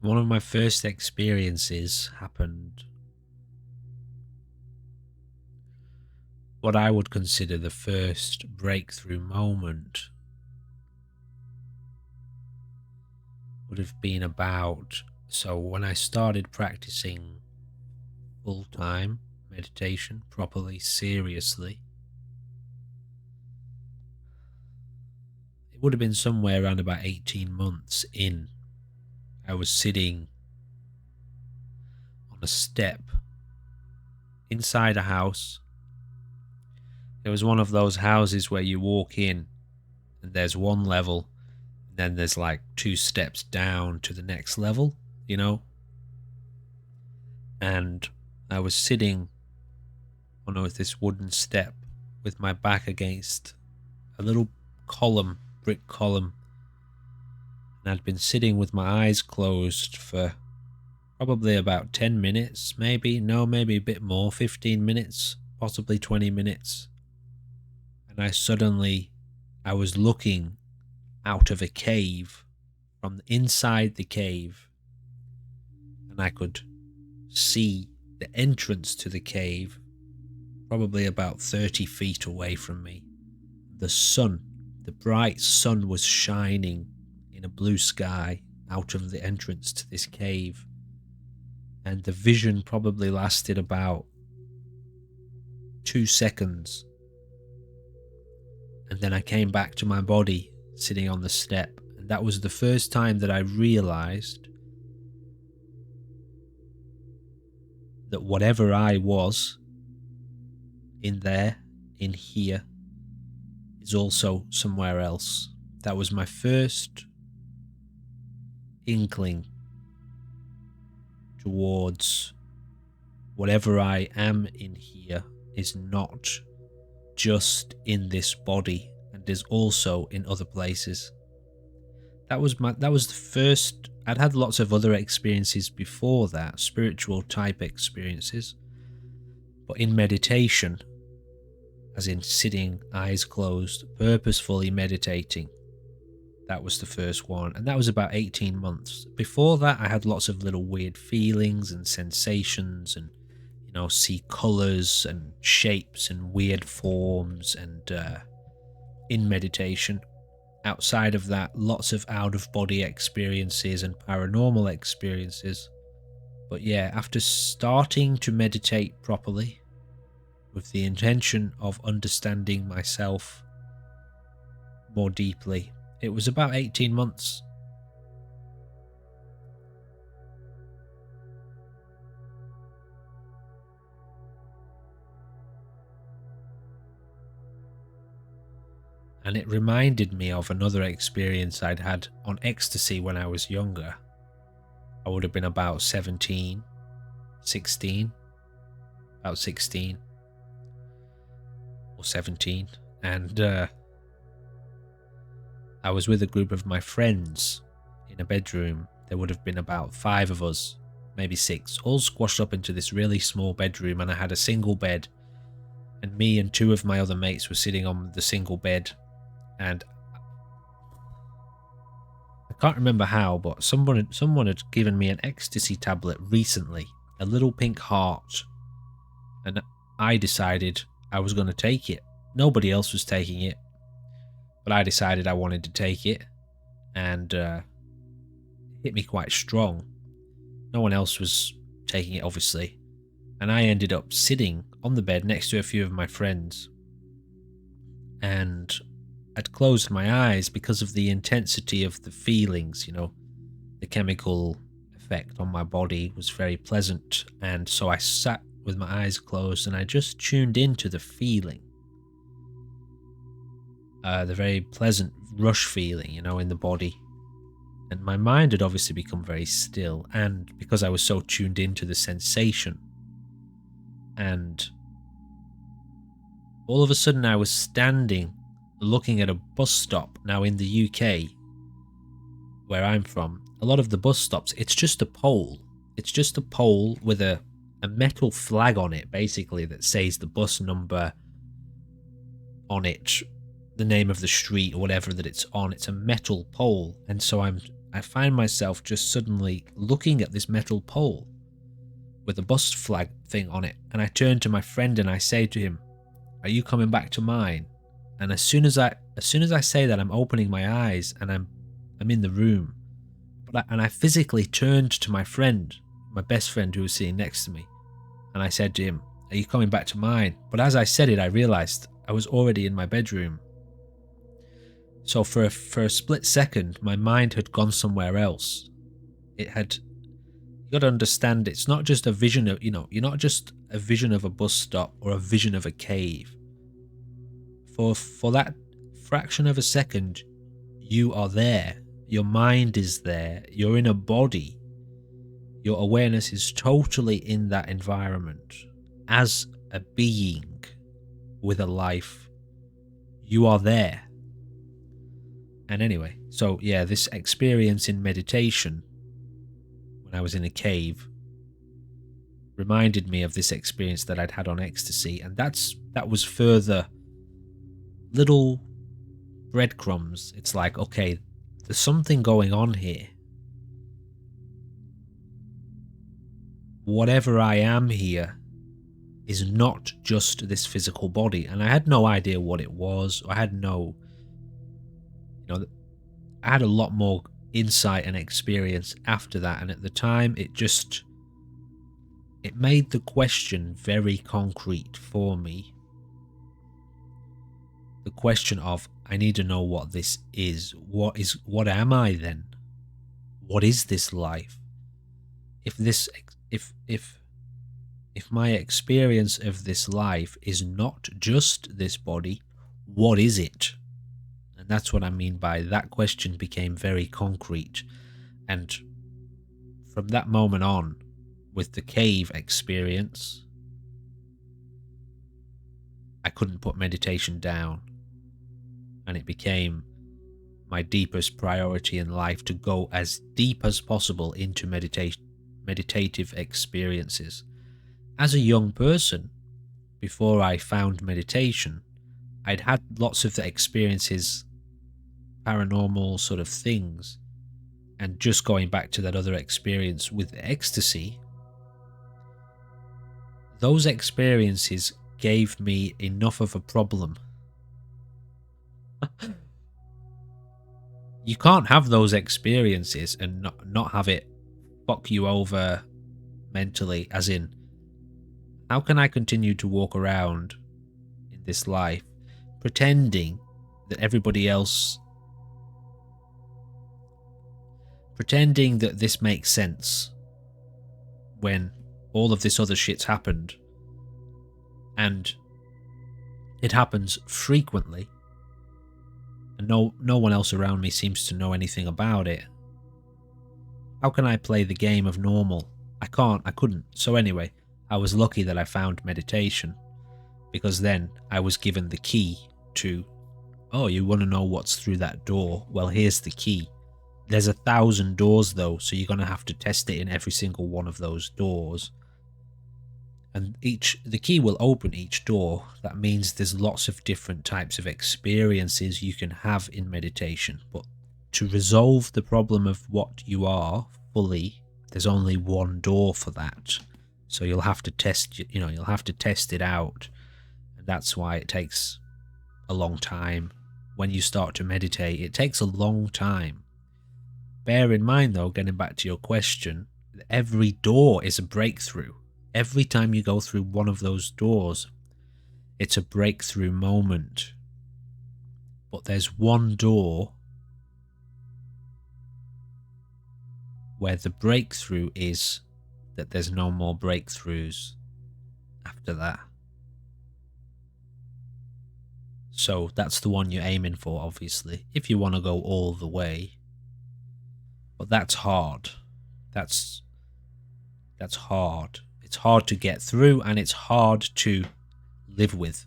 One of my first experiences happened, what I would consider the first breakthrough moment would have been so when I started practicing full-time meditation properly, seriously, it would have been somewhere around about 18 months in. I was sitting on a step inside a house. It was one of those houses where you walk in and there's one level, and then there's like 2 steps down to the next level, you know? And I was sitting on this wooden step with my back against a little column, brick column. And I'd been sitting with my eyes closed for probably about 10 minutes, maybe a bit more, 15 minutes, possibly 20 minutes. And I was looking out of a cave, from inside the cave, and I could see the entrance to the cave probably about 30 feet away from me. The bright sun was shining in a blue sky out of the entrance to this cave, and the vision probably lasted about 2 seconds. And then I came back to my body sitting on the step, and that was the first time that I realized that whatever I was in here, is also somewhere else. That was my first inkling towards whatever I am in here is not just in this body and is also in other places. That was the first. I'd had lots of other experiences before that, spiritual type experiences, but in meditation, as in sitting, eyes closed, purposefully meditating, that was the first one, and that was about 18 months. Before that, I had lots of little weird feelings and sensations, and see colours and shapes and weird forms, and in meditation. Outside of that, lots of out-of-body experiences and paranormal experiences. But yeah, after starting to meditate properly, with the intention of understanding myself more deeply, it was about 18 months. And it reminded me of another experience I'd had on ecstasy when I was younger. I would have been about 16, about 16 or 17, and I was with a group of my friends in a bedroom. There would have been about 5 of us, maybe 6, all squashed up into this really small bedroom, and I had a single bed, and me and 2 of my other mates were sitting on the single bed, and I can't remember how, but someone had given me an ecstasy tablet recently, a little pink heart, and I decided I was going to take it. Nobody else was taking it, but I decided I wanted to take it, and it hit me quite strong. No one else was taking it, obviously, and I ended up sitting on the bed next to a few of my friends, and I'd closed my eyes because of the intensity of the feelings, the chemical effect on my body was very pleasant, and so I sat with my eyes closed and I just tuned into the feeling. The very pleasant rush feeling, in the body. And my mind had obviously become very still, and because I was so tuned into the sensation, and all of a sudden I was standing looking at a bus stop. Now in the UK, where I'm from, a lot of the bus stops, it's just a pole. It's just a pole with a metal flag on it, basically, that says the bus number on it, the name of the street or whatever that it's on. It's a metal pole, and so I'm I find myself just suddenly looking at this metal pole with a bus flag thing on it, and I turn to my friend and I say to him, "Are you coming back to mine?" And as soon as I say that, I'm opening my eyes and I'm in the room. And I physically turned to my friend, my best friend who was sitting next to me, and I said to him, "Are you coming back to mine?" But as I said it, I realized I was already in my bedroom. So for a split second, my mind had gone somewhere else. It had. You got to understand, it's not just a vision of, you're not just a vision of a bus stop or a vision of a cave. For that fraction of a second, you are there. Your mind is there. You're in a body. Your awareness is totally in that environment. As a being with a life, you are there. And anyway, so yeah, this experience in meditation when I was in a cave reminded me of this experience that I'd had on ecstasy, and that was further little breadcrumbs. It's like, okay, there's something going on here. Whatever I am here is not just this physical body. And I had no idea what it was. I had no, I had a lot more insight and experience after that. And at the time, it made the question very concrete for me. The question of, I need to know what this is. What am I then? What is this life? If my experience of this life is not just this body, what is it? And that's what I mean by that question became very concrete. And from that moment on, with the cave experience, I couldn't put meditation down. And it became my deepest priority in life to go as deep as possible into meditative experiences. As a young person, before I found meditation, I'd had lots of the experiences, paranormal sort of things, and just going back to that other experience with ecstasy, those experiences gave me enough of a problem. You can't have those experiences and not have it fuck you over mentally, as in, how can I continue to walk around in this life pretending that this makes sense when all of this other shit's happened, and it happens frequently, and no one else around me seems to know anything about it. How can I play the game of normal? I couldn't. So anyway, I was lucky that I found meditation, because then I was given the key to, oh, you want to know what's through that door? Well, here's the key. There's 1,000 doors though, so you're going to have to test it in every single one of those doors. And the key will open each door. That means there's lots of different types of experiences you can have in meditation. But to resolve the problem of what you are fully, there's only one door for that. So you'll have to test it out. And that's why it takes a long time. When you start to meditate, it takes a long time. Bear in mind though, getting back to your question, every door is a breakthrough. Every time you go through one of those doors, it's a breakthrough moment. But there's one door where the breakthrough is that there's no more breakthroughs after that. So that's the one you're aiming for, obviously, if you want to go all the way. But that's hard. That's hard. It's hard to get through, and it's hard to live with.